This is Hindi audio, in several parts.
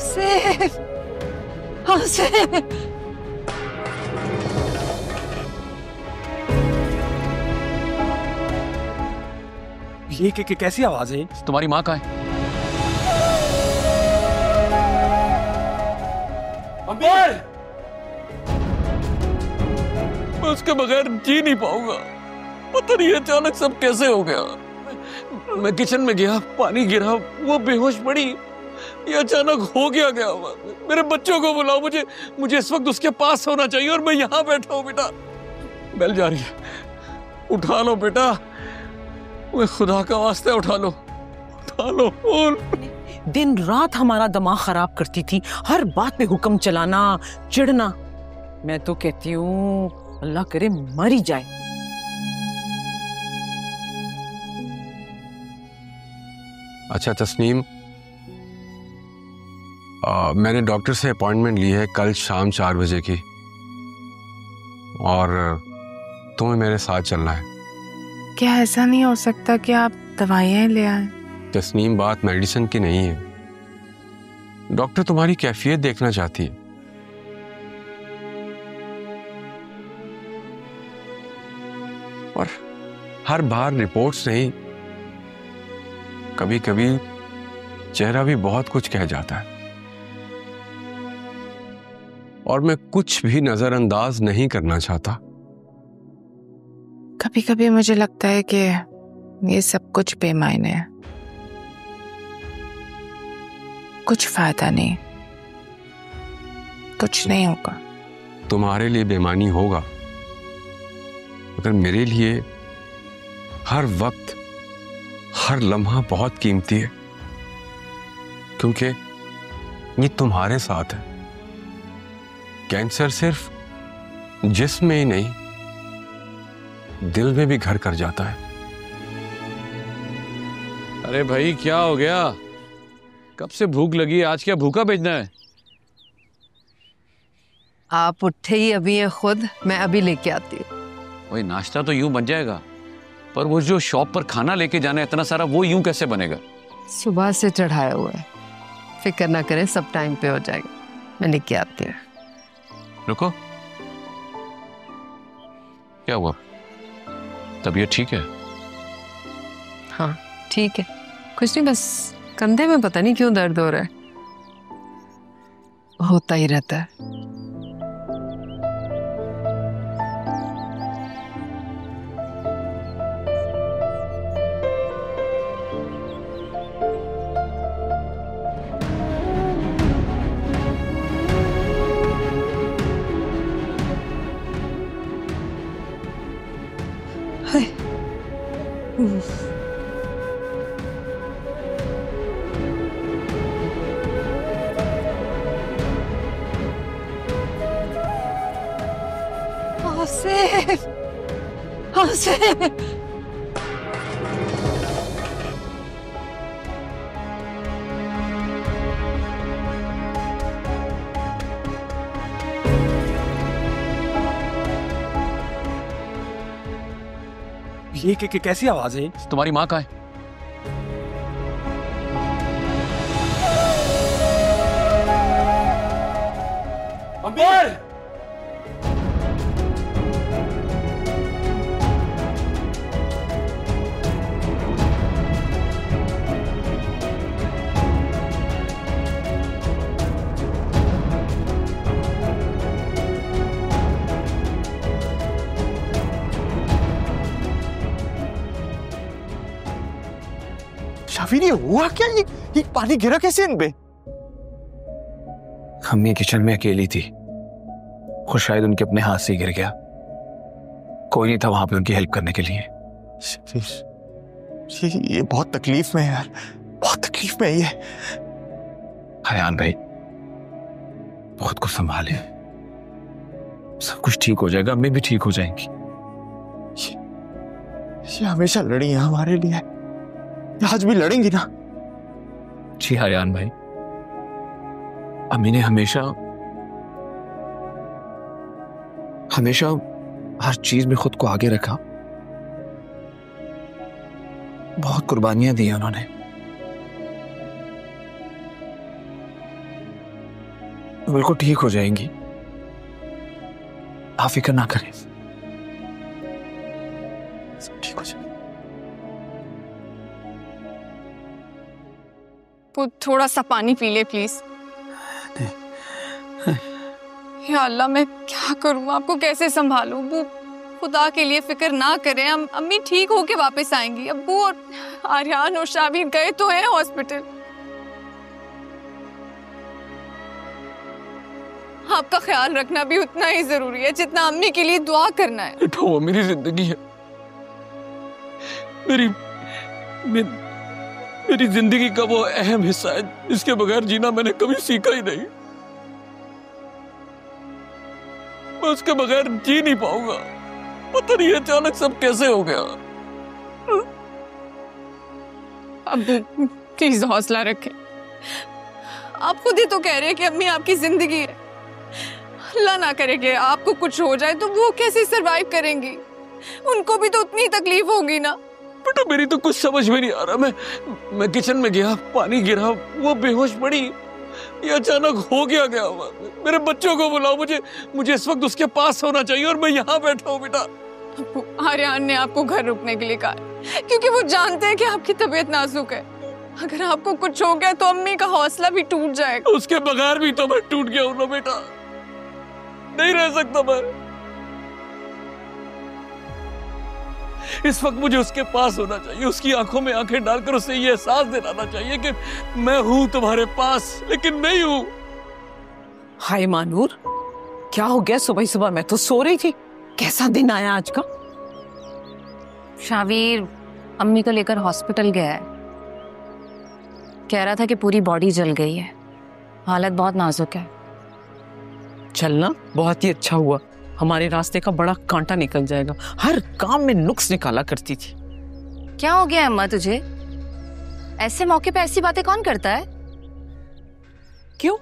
आसिफ, आसिफ। ये कैसी आवाज है? तुम्हारी माँ कहाँ है? अम्बर! मैं उसके बगैर जी नहीं पाऊंगा। पता नहीं अचानक सब कैसे हो गया। मैं किचन में गया, पानी गिरा, वो बेहोश पड़ी। ये अचानक हो गया क्या? मेरे बच्चों को बुलाओ, मुझे इस वक्त उसके पास होना चाहिए और मैं यहाँ बैठा हूँ। बेटा बेल जा रही है, उठा लो बेटा, मैं खुदा का वास्ते उठा लो, उठा लो। दिन रात हमारा दिमाग खराब करती थी, हर बात पे हुक्म चलाना, चिढ़ना। मैं तो कहती हूँ अल्लाह करे मर ही जाए। अच्छा तस्नीम, मैंने डॉक्टर से अपॉइंटमेंट ली है कल शाम 4 बजे की, और तुम्हें मेरे साथ चलना है। क्या ऐसा नहीं हो सकता कि आप दवाइयाँ ले आए? तस्नीम, बात मेडिसिन की नहीं है। डॉक्टर तुम्हारी कैफियत देखना चाहती है। और हर बार रिपोर्ट्स नहीं, कभी कभी चेहरा भी बहुत कुछ कह जाता है, और मैं कुछ भी नजरअंदाज नहीं करना चाहता। कभी कभी मुझे लगता है कि ये सब कुछ बेमायने है, कुछ फायदा नहीं, कुछ नहीं होगा। तुम्हारे लिए बेमानी होगा, मगर मेरे लिए हर वक्त, हर लम्हा बहुत कीमती है, क्योंकि ये तुम्हारे साथ है। कैंसर सिर्फ जिस्म में ही नहीं, दिल में भी घर कर जाता है। अरे भाई क्या हो गया? कब से भूख लगी है? आज क्या भूखा भेजना है? आप उठे ही अभी हैं खुद, मैं अभी लेके आती हूँ। वही नाश्ता तो यूं बन जाएगा, पर वो जो शॉप पर खाना लेके जाना है इतना सारा, वो यूं कैसे बनेगा? सुबह से चढ़ाया हुआ है, फिक्र ना करें, सब टाइम पे हो जाएगा। मैं लेके आती हूँ। रुको, क्या हुआ? तबीयत ठीक है? हाँ ठीक है, कुछ नहीं, बस कंधे में पता नहीं क्यों दर्द हो रहा है, होता ही रहता है। आसिफ, आसिफ। ये कैसी आवाज है? तुम्हारी माँ कहाँ है? अम्बर! शाफिर, ये हुआ क्या? ये पानी गिरा कैसे इन पे? अम्मी किचन में अकेली थी, और शायद उनके अपने हाथ से गिर गया। कोई नहीं था वहां पे उनकी हेल्प करने के लिए। ये बहुत तकलीफ में है यार, बहुत तकलीफ में है ये। हयान भाई, बहुत कुछ संभाले, सब कुछ ठीक हो जाएगा, अम्मी भी ठीक हो जाएंगी। ये हमेशा लड़ी है हमारे लिए, आज भी लड़ेंगी ना? जी हयान भाई, अम्मी ने हमेशा हमेशा हर चीज में खुद को आगे रखा, बहुत कुर्बानियां दी उन्होंने। बिल्कुल ठीक हो जाएंगी, आप फिक्र ना करें, सब ठीक हो जाएगा। वो थोड़ा सा पानी पी ले प्लीज। या अल्लाह, मैं क्या करूं, आपको कैसे संभालूं? वो खुदा के लिए फिक्र ना करें, अम्मी ठीक होके वापस आएंगी। अब्बू और आर्यान और शाबीर गए तो हैं हॉस्पिटल। आपका ख्याल रखना भी उतना ही जरूरी है जितना अम्मी के लिए दुआ करना है। बेटा वो मेरी जिंदगी है, मेरी जिंदगी का वो अहम हिस्सा है जिसके बगैर जीना मैंने कभी सीखा ही नहीं। मैं उसके बगैर जी नहीं पाऊंगा। पता नहीं अचानक सब कैसे हो गया। अब्बू प्लीज हौसला रखें, आप खुद ही तो कह रहे हैं कि अम्मी आपकी जिंदगी है। अल्लाह ना करे कि आपको कुछ हो जाए तो वो कैसे सरवाइव करेंगी? उनको भी तो उतनी तकलीफ होगी ना। बेटा मेरी तो कुछ समझ में नहीं आ रहा। मैं किचन में गया, पानी गिरा, वो बेहोश पड़ी, ये अचानक हो गया। मेरे बच्चों को बुलाओ, मुझे इस वक्त उसके पास होना चाहिए और मैं यहाँ बैठा हूँ। बेटा आर्यान ने आपको घर रुकने के लिए कहा है क्योंकि वो जानते हैं कि आपकी तबीयत नाजुक है। अगर आपको कुछ हो गया तो अम्मी का हौसला भी टूट जाएगा। उसके बगैर भी तो मैं टूट गया हूँ ना बेटा, नहीं रह सकता मैं। इस वक्त मुझे उसके पास होना चाहिए, उसकी आंखों में आंखें डालकर उसे ये एहसास दिलाना चाहिए कि मैं हूं तुम्हारे पास, लेकिन नहीं हूं। हाय मानूर, क्या हो गया? सुबह सुबह मैं तो सो रही थी। कैसा दिन आया आज का? शावीर अम्मी को लेकर हॉस्पिटल गया है, कह रहा था कि पूरी बॉडी जल गई है, हालत बहुत नाजुक है। चलना बहुत ही अच्छा हुआ, हमारे रास्ते का बड़ा कांटा निकल जाएगा। हर काम में नुक्स निकाला करती थी। क्या हो गया अम्मा तुझे? ऐसे मौके पे ऐसी बातें कौन करता है? क्यों,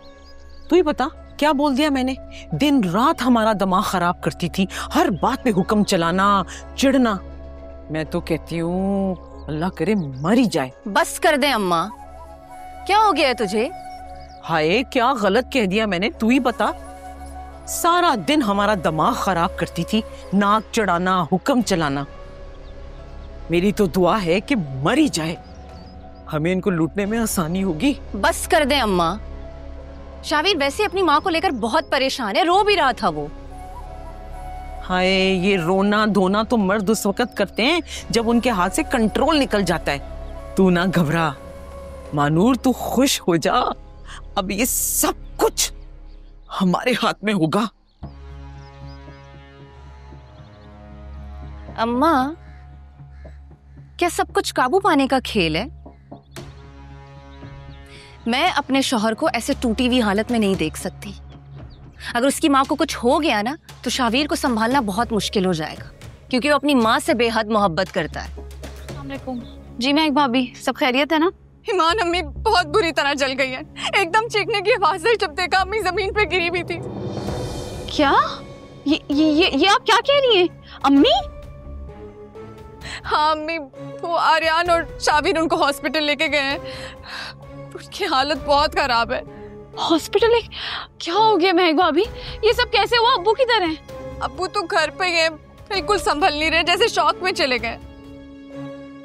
तू ही बता, क्या बोल दिया मैंने? दिन रात हमारा दिमाग खराब करती थी, हर बात पे हुक्म चलाना, चिढ़ना। मैं तो कहती हूँ अल्लाह करे मर ही जाए। बस कर दे अम्मा, क्या हो गया है तुझे? हाय, क्या गलत कह दिया मैंने, तू ही बता। सारा दिन हमारा दिमाग खराब करती थी, नाक चढ़ाना, हुक्म चलाना। मेरी तो दुआ है कि मर ही जाए, हमें इनको लूटने में आसानी होगी। बस कर दे अम्मा। शावीर वैसे अपनी माँ को लेकर बहुत परेशान है, रो भी रहा था वो। हाय, ये रोना धोना तो मर्द उस वक्त करते हैं जब उनके हाथ से कंट्रोल निकल जाता है। तू ना घबरा मानूर, तू खुश हो जा। अब ये सब कुछ हमारे हाथ में होगा। अम्मा, क्या सब कुछ काबू पाने का खेल है? मैं अपने शौहर को ऐसे टूटी हुई हालत में नहीं देख सकती। अगर उसकी माँ को कुछ हो गया ना तो शावीर को संभालना बहुत मुश्किल हो जाएगा, क्योंकि वो अपनी माँ से बेहद मोहब्बत करता है। अस्सलाम वालेकुम। जी महक भाभी, सब खैरियत है ना? ईमान अम्मी बहुत बुरी तरह जल गई है, एकदम चीखने की आवाज से जब देखा अम्मी जमीन पे गिरी हुई थी। क्या? ये आप क्या कह रही हैं? अम्मी? हाँ अम्मी, वो आर्यान और शावीर उनको हॉस्पिटल लेके गए हैं, उनकी हालत बहुत खराब है। हॉस्पिटल? क्या हो गया महक भाभी? ये सब कैसे हुआ? अब्बू किधर हैं? अब्बू तो घर पे गए, बिल्कुल संभल नहीं रहे, जैसे शौक में चले गए।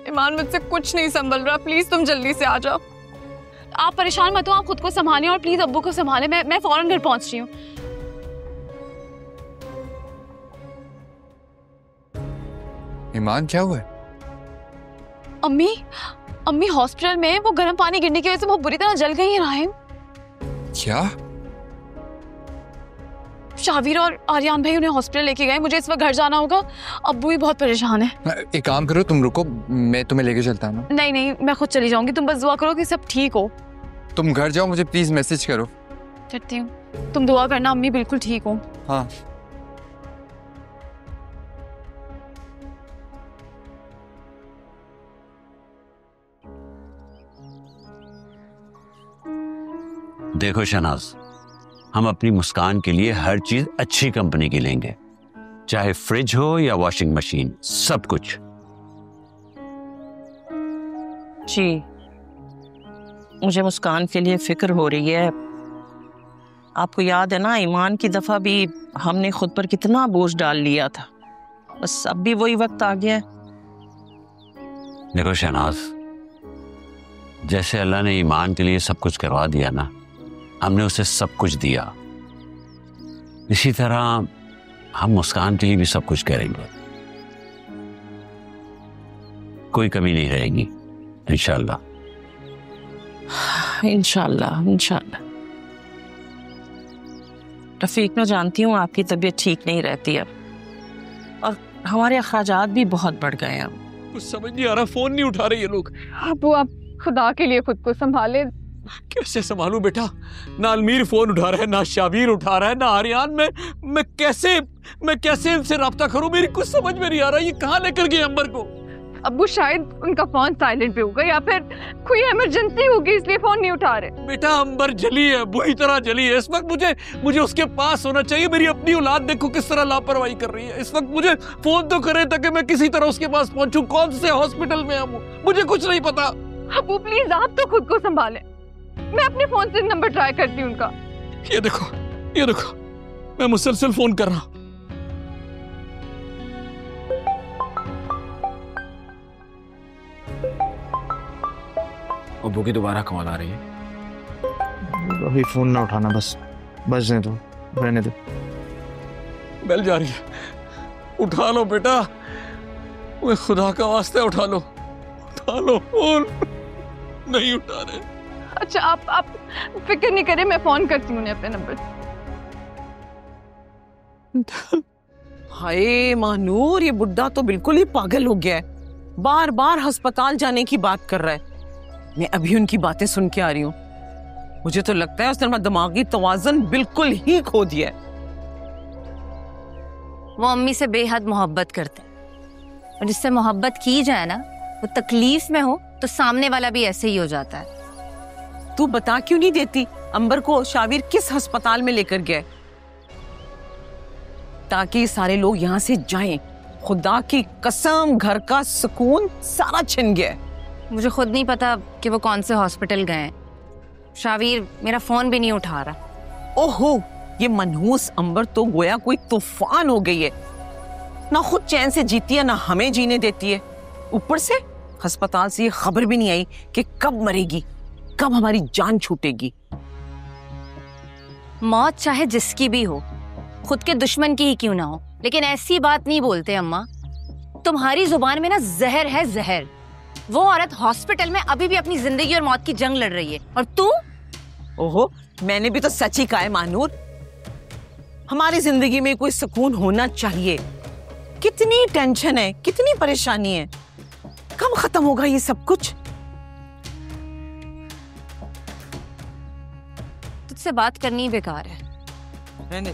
ईमान मुझसे कुछ नहीं संभल रहा, प्लीज तुम जल्दी से आ जाओ। आप परेशान मत हो, आप खुद को संभालें और प्लीज अब्बू को संभालें। मैं फौरन घर पहुंच रही हूँ। ईमान क्या हुआ है? अम्मी हॉस्पिटल में, वो गर्म पानी गिरने की वजह से बहुत बुरी तरह जल गई है। राहिम, क्या? शावीर और आर्यान भाई उन्हें हॉस्पिटल लेके गए, मुझे इस वक्त घर जाना होगा। अब्बू भी बहुत परेशान है। एक काम करो, तुम रुको, मैं तुम्हें लेके चलता हूँ। नहीं, मैं खुद चली जाऊंगी, तुम बस दुआ करो कि सब ठीक हो। तुम घर जाओ, मुझे प्लीज मैसेज करो। करती हूँ, तुम दुआ करना अम्मी बिल्कुल ठीक हो। हाँ। देखो शनाज, हम अपनी मुस्कान के लिए हर चीज अच्छी कंपनी की लेंगे, चाहे फ्रिज हो या वॉशिंग मशीन, सब कुछ। जी, मुझे मुस्कान के लिए फिक्र हो रही है, आपको याद है ना, ईमान की दफा भी हमने खुद पर कितना बोझ डाल लिया था। बस अब भी वही वक्त आ गया है। देखो शहनाज, जैसे अल्लाह ने ईमान के लिए सब कुछ करवा दिया ना, हमने उसे सब कुछ दिया, इसी तरह हम मुस्कान के लिए भी सब कुछ करेंगे। कोई कमी नहीं रहेगी इंशाल्लाह। इंशाल्लाह इंशाल्लाह। रफीक, मैं जानती हूँ आपकी तबीयत ठीक नहीं रहती अब, और हमारे अखराजात भी बहुत बढ़ गए हैं अब। कुछ समझ नहीं आ रहा, फोन नहीं उठा रहे ये लोग। अबू आप खुदा के लिए खुद को संभाले। कैसे संभालूं बेटा? ना अलमीर फोन उठा रहा है, ना शाबीर उठा रहा है, ना आर्यान। मैं कैसे इनसे राब्ता करूं? मेरी कुछ समझ में नहीं आ रहा, ये कहाँ लेकर गए अंबर को? अबू शायद उनका फोन साइलेंट पे होगा या फिर कोई इमरजेंसी होगी इसलिए फोन नहीं उठा रहे। बेटा अंबर जली है, बुरी तरह जली है। इस वक्त मुझे उसके पास होना चाहिए। मेरी अपनी औलाद देखो किस तरह लापरवाही कर रही है। इस वक्त मुझे फोन तो करे ताकि मैं किसी तरह उसके पास पहुंचूं। कौन से हॉस्पिटल में हूं मुझे कुछ नहीं पता। अबू प्लीज आप तो खुद को संभालें, मैं अपने फोन से नंबर ट्राई करती हूँ उनका। ये देखो मैं मुसलसल फोन कर रहा। अबू की दोबारा कॉल आ रही है। अभी फोन ना उठाना, बस बजने दो, रहने दो। बेल जा रही है, उठा लो बेटा, मैं खुदा का वास्ते उठा लो फोन। नहीं उठा रहे। अच्छा आप फिक्र नहीं करें, मैं फोन करती हूँ उन्हें अपने नंबर से। हाय मानूर, ये बुड्ढा तो बिल्कुल ही पागल हो गया है, बार बार अस्पताल जाने की बात कर रहा है। मैं अभी उनकी बातें सुन के आ रही हूँ, मुझे तो लगता है उसने अपना दिमागी तवाज़ुन बिल्कुल ही खो दिया है। वो अम्मी से बेहद मोहब्बत करते हैं, और जिससे मोहब्बत की जाए ना, वो तकलीफ में हो तो सामने वाला भी ऐसे ही हो जाता है। तू बता क्यों नहीं देती अंबर को शाबिर किस अस्पताल में लेकर गए, ताकि सारे लोग यहाँ से जाएं। खुदा की कसम, घर का सुकून सारा छिन गया। मुझे खुद नहीं पता कि वो कौन से हॉस्पिटल गए हैं। शावीर मेरा फोन भी नहीं उठा रहा। ओहो, ये मनहूस अंबर तो गोया कोई तूफान हो गई है, ना खुद चैन से जीती है ना हमें जीने देती है। ऊपर से अस्पताल से ये खबर भी नहीं आई कि कब मरेगी, कब हमारी जान छूटेगी। मौत चाहे जिसकी भी हो, खुद के दुश्मन की ही क्यों ना हो, लेकिन ऐसी बात नहीं बोलते अम्मा। तुम्हारी जुबान में ना जहर है, जहर। वो औरत हॉस्पिटल में अभी भी अपनी जिंदगी और मौत की जंग लड़ रही है, और तू? ओहो, मैंने भी तो सच ही कहा है मानूर, हमारी जिंदगी में कोई सुकून होना चाहिए। कितनी टेंशन है, कितनी परेशानी है, कब खत्म होगा ये सब कुछ? तुझसे बात करनी बेकार है। मैंने